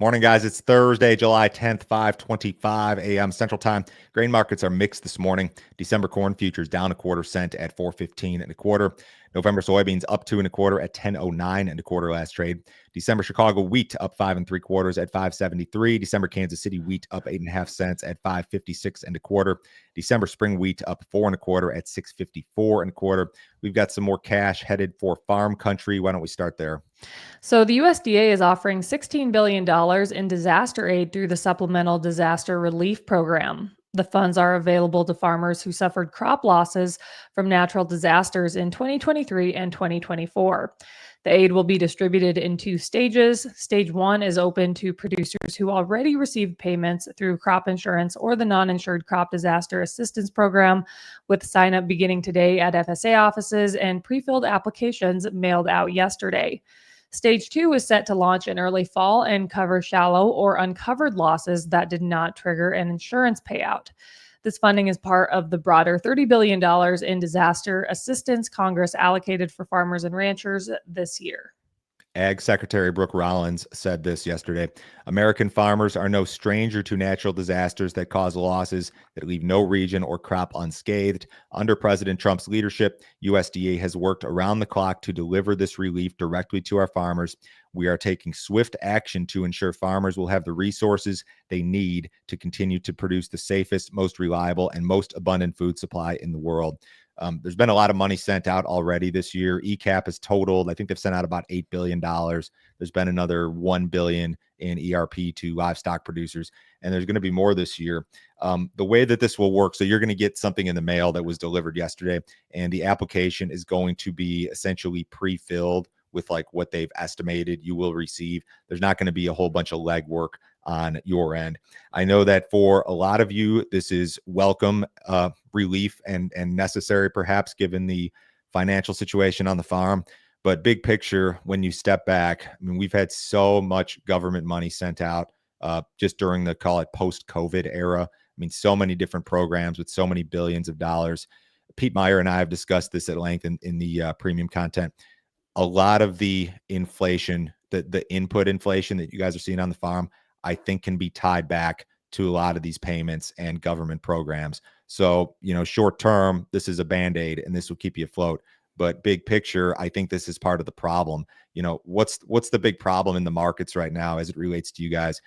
Morning, guys. It's Thursday, July 10th, 5:25 a.m. Central Time. Grain markets are mixed this morning. December corn futures down 1/4 cent at 4.15 1/4. November soybeans up 2 1/4 at 10.09 1/4 last trade. December Chicago wheat up 5 3/4 at 5.73. December Kansas City wheat up 8.5 cents at 5.56 1/4. December spring wheat up 4 1/4 at 6.54 1/4. We've got some more cash headed for farm country. Why don't we start there? So the USDA is offering $16 billion in disaster aid through the Supplemental Disaster Relief Program. The funds are available to farmers who suffered crop losses from natural disasters in 2023 and 2024. The aid will be distributed in 2 stages. Stage 1 is open to producers who already received payments through crop insurance or the non-insured crop disaster assistance program, with sign-up beginning today at FSA offices and pre-filled applications mailed out yesterday. Stage 2 is set to launch in early fall and cover shallow or uncovered losses that did not trigger an insurance payout. This funding is part of the broader $30 billion in disaster assistance Congress allocated for farmers and ranchers this year. Ag Secretary Brooke Rollins said this yesterday. American farmers are no stranger to natural disasters that cause losses that leave no region or crop unscathed. Under President Trump's leadership, USDA has worked around the clock to deliver this relief directly to our farmers. We are taking swift action to ensure farmers will have the resources they need to continue to produce the safest, most reliable, and most abundant food supply in the world. There's been a lot of money sent out already this year. ECAP has totaled, I think they've sent out about $8 billion. There's been another $1 billion in ERP to livestock producers, and there's going to be more this year. The way that this will work, so you're going to get something in the mail that was delivered yesterday, and the application is going to be essentially pre-filled with like what they've estimated you will receive. There's not going to be a whole bunch of legwork on your end. I know that for a lot of you, this is welcome relief and necessary, perhaps, given the financial situation on the farm. But big picture, when you step back, I mean, we've had so much government money sent out just during the, call it, post-COVID era. I mean, so many different programs with so many billions of dollars. Pete Meyer and I have discussed this at length in the premium content. A lot of the inflation, the input inflation that you guys are seeing on the farm, I think can be tied back to a lot of these payments and government programs. So, short term, this is a Band-Aid and this will keep you afloat. But big picture, I think this is part of the problem. What's the big problem in the markets right now as it relates to you guys?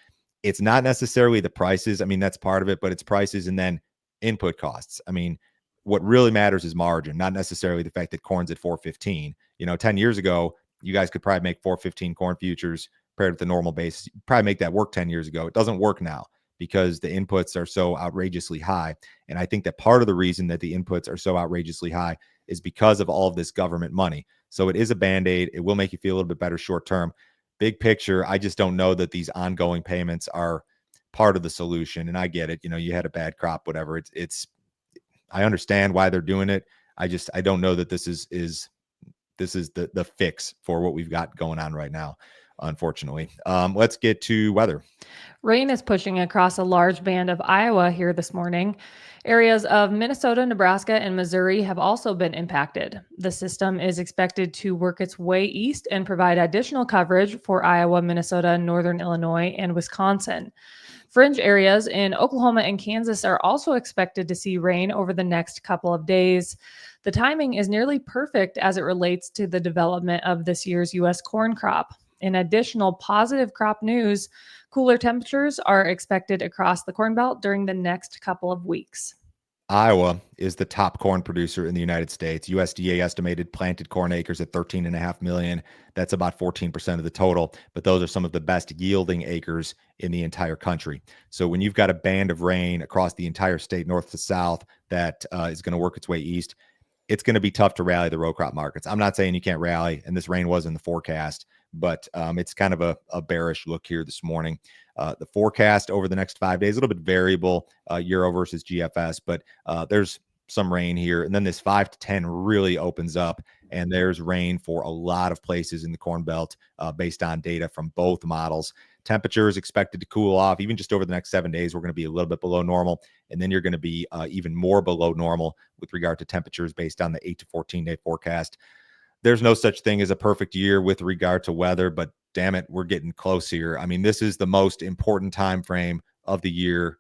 It's not necessarily the prices. I mean, that's part of it, but it's prices and then input costs. I mean, what really matters is margin, not necessarily the fact that corn's at 415. 10 years ago, you guys could probably make 415 corn futures paired with the normal base. Probably make that work 10 years ago. It doesn't work now because the inputs are so outrageously high. And I think that part of the reason that the inputs are so outrageously high is because of all of this government money. So it is a Band-Aid. It will make you feel a little bit better short term. Big picture, I just don't know that these ongoing payments are part of the solution. And I get it. You had a bad crop, whatever. It's I understand why they're doing it. I don't know that this is the fix for what we've got going on right now, unfortunately. Let's get to weather. Rain is pushing across a large band of Iowa here this morning. Areas of Minnesota, Nebraska, and Missouri have also been impacted. The system is expected to work its way east and provide additional coverage for Iowa, Minnesota, northern Illinois, and Wisconsin. Fringe areas in Oklahoma and Kansas are also expected to see rain over the next couple of days. The timing is nearly perfect as it relates to the development of this year's U.S. corn crop. In additional positive crop news, cooler temperatures are expected across the Corn Belt during the next couple of weeks. Iowa is the top corn producer in the United States. USDA estimated planted corn acres at 13.5 million. That's about 14% of the total, but those are some of the best yielding acres in the entire country. So when you've got a band of rain across the entire state, north to south, that is going to work its way east, it's going to be tough to rally the row crop markets. I'm not saying you can't rally, and this rain was in the forecast, but it's kind of a bearish look here this morning. The forecast over the next 5 days, a little bit variable, Euro versus GFS, but there's some rain here. And then this 5 to 10 really opens up, and there's rain for a lot of places in the Corn Belt based on data from both models. Temperature is expected to cool off. Even just over the next 7 days, we're going to be a little bit below normal. And then you're going to be even more below normal with regard to temperatures based on the 8 to 14 day forecast. there's no such thing as a perfect year with regard to weather, but damn it, we're getting close here. I mean, this is the most important time frame of the year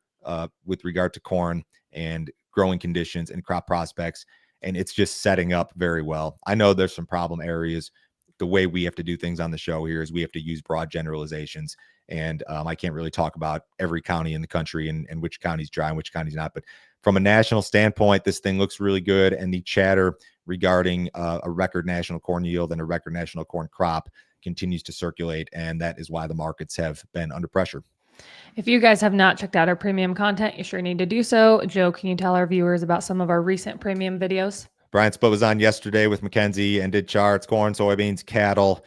with regard to corn and growing conditions and crop prospects, and it's just setting up very well. I know there's some problem areas. The way we have to do things on the show here is we have to use broad generalizations, and I can't really talk about every county in the country and which county's dry and which county's not. But from a national standpoint, this thing looks really good, and the chatter regarding a record national corn yield and a record national corn crop continues to circulate, and that is why the markets have been under pressure. If you guys have not checked out our premium content, you sure need to do so. Joe, can you tell our viewers about some of our recent premium videos? Brian Split was on yesterday with Mackenzie and did charts, corn, soybeans, cattle.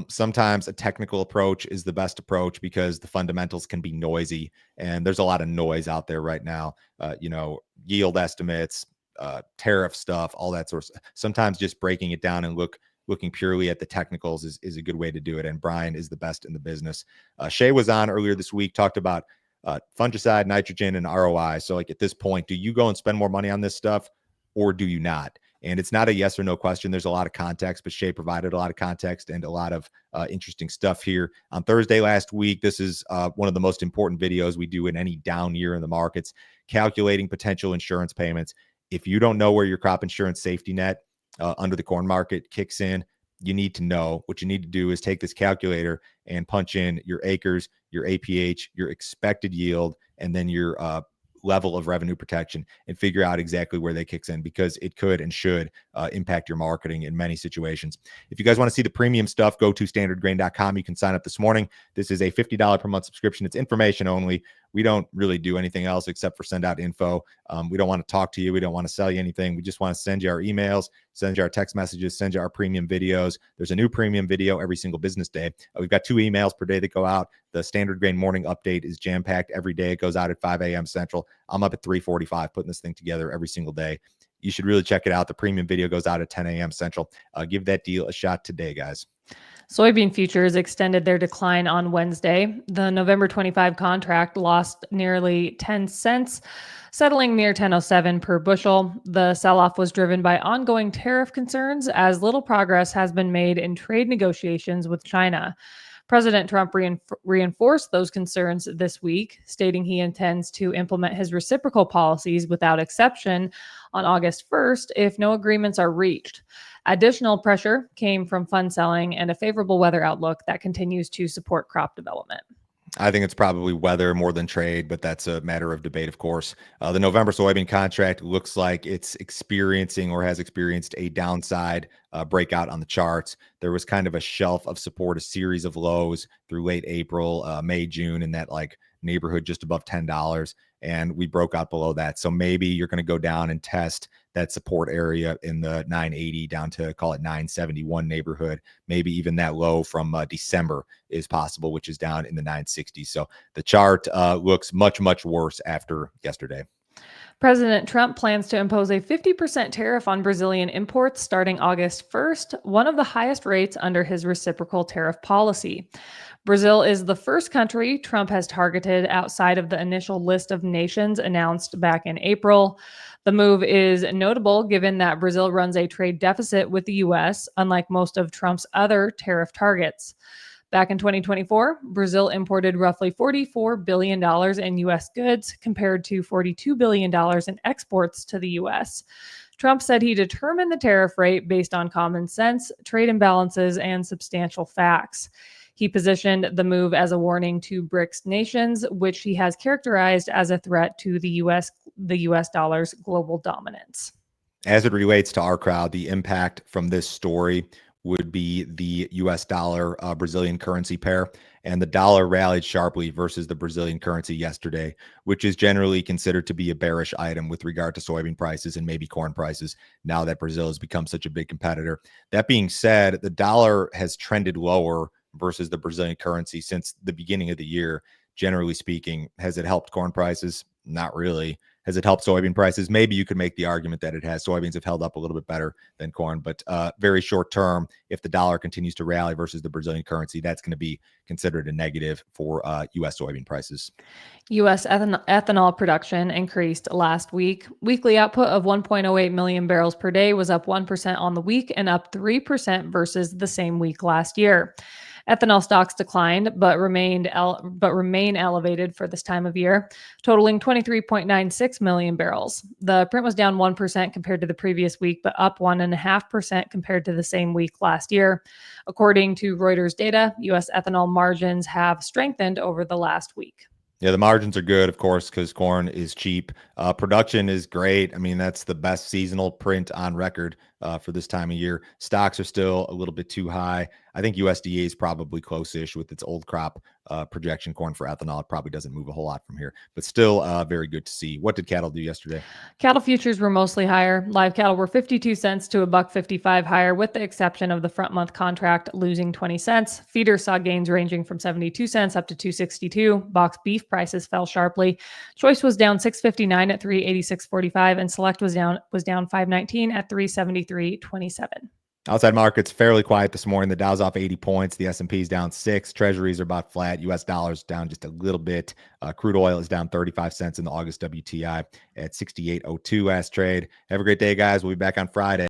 Sometimes a technical approach is the best approach because the fundamentals can be noisy, and there's a lot of noise out there right now. Yield estimates, tariff stuff, all that sort of stuff. Sometimes just breaking it down and looking purely at the technicals is a good way to do it. And Brian is the best in the business. Shay was on earlier this week, talked about fungicide, nitrogen, and ROI. So like at this point, do you go and spend more money on this stuff or do you not? And it's not a yes or no question. There's a lot of context, but Shay provided a lot of context and a lot of interesting stuff here. On Thursday last week, this is one of the most important videos we do in any down year in the markets, calculating potential insurance payments. If you don't know where your crop insurance safety net under the corn market kicks in, you need to know. What you need to do is take this calculator and punch in your acres, your APH, your expected yield, and then your level of revenue protection and figure out exactly where they kicks in, because it could and should impact your marketing in many situations. If you guys want to see the premium stuff, go to standardgrain.com. You can sign up this morning. This is a $50 per month subscription. It's information only. We don't really do anything else except for send out info. We don't want to talk to you. We don't want to sell you anything. We just want to send you our emails, send you our text messages, send you our premium videos. There's a new premium video every single business day. We've got 2 emails per day that go out. The Standard Grain morning update is jam-packed every day. It goes out at 5 a.m. Central. I'm up at 3:45 putting this thing together every single day. You should really check it out. The premium video goes out at 10 a.m. Central. Give that deal a shot today, guys. Soybean futures extended their decline on Wednesday. The November 25 contract lost nearly 10 cents, settling near 10.07 per bushel. The sell-off was driven by ongoing tariff concerns as little progress has been made in trade negotiations with China. President Trump reinforced those concerns this week, stating he intends to implement his reciprocal policies without exception on August 1st if no agreements are reached. Additional pressure came from fund selling and a favorable weather outlook that continues to support crop development. I think it's probably weather more than trade, but that's a matter of debate, of course. The November soybean contract looks like it's experiencing or has experienced a downside breakout on the charts. There was kind of a shelf of support, a series of lows through late April, May, June, in that like neighborhood just above $10. And we broke out below that. So maybe you're going to go down and test that support area in the 980 down to, call it 971 neighborhood. Maybe even that low from December is possible, which is down in the 960s. So the chart looks much, much worse after yesterday. President Trump plans to impose a 50% tariff on Brazilian imports starting August 1st, one of the highest rates under his reciprocal tariff policy. Brazil is the first country Trump has targeted outside of the initial list of nations announced back in April. The move is notable given that Brazil runs a trade deficit with the U.S., unlike most of Trump's other tariff targets. Back in 2024, Brazil imported roughly $44 billion in U.S. goods compared to $42 billion in exports to the U.S. Trump said he determined the tariff rate based on common sense, trade imbalances, and substantial facts. He positioned the move as a warning to BRICS nations, which he has characterized as a threat to the U.S. dollar's global dominance. As it relates to our crowd, the impact from this story would be the U.S. dollar Brazilian currency pair. And the dollar rallied sharply versus the Brazilian currency yesterday, which is generally considered to be a bearish item with regard to soybean prices and maybe corn prices now that Brazil has become such a big competitor. That being said, the dollar has trended lower versus the Brazilian currency since the beginning of the year. Generally speaking, has it helped corn prices? Not really. Has it helped soybean prices? Maybe you could make the argument that it has. Soybeans have held up a little bit better than corn, but very short term, if the dollar continues to rally versus the Brazilian currency, that's going to be considered a negative for U.S. soybean prices. U.S. ethanol production increased last week. Weekly output of 1.08 million barrels per day was up 1% on the week and up 3% versus the same week last year. Ethanol stocks declined, but remain elevated for this time of year, totaling 23.96 million barrels. The print was down 1% compared to the previous week, but up 1.5% compared to the same week last year. According to Reuters data, U.S. ethanol margins have strengthened over the last week. Yeah, the margins are good, of course, because corn is cheap. Production is great. I mean, that's the best seasonal print on record for this time of year. Stocks are still a little bit too high. I think USDA is probably close-ish with its old crop projection corn for ethanol. It probably doesn't move a whole lot from here, but still very good to see. What did cattle do yesterday? Cattle futures were mostly higher. Live cattle were 52 cents to $1.55 higher, with the exception of the front month contract losing 20 cents. Feeders saw gains ranging from 72 cents up to 262. Box beef prices fell sharply. Choice was down 6.59 at 386.45, and Select was down 5.19 at 373.27. Outside markets fairly quiet this morning. The Dow's off 80 points. The S&P's down 6. Treasuries are about flat. U.S. dollars down just a little bit. Crude oil is down 35 cents in the August WTI at 68.02 last trade. Have a great day, guys. We'll be back on Friday.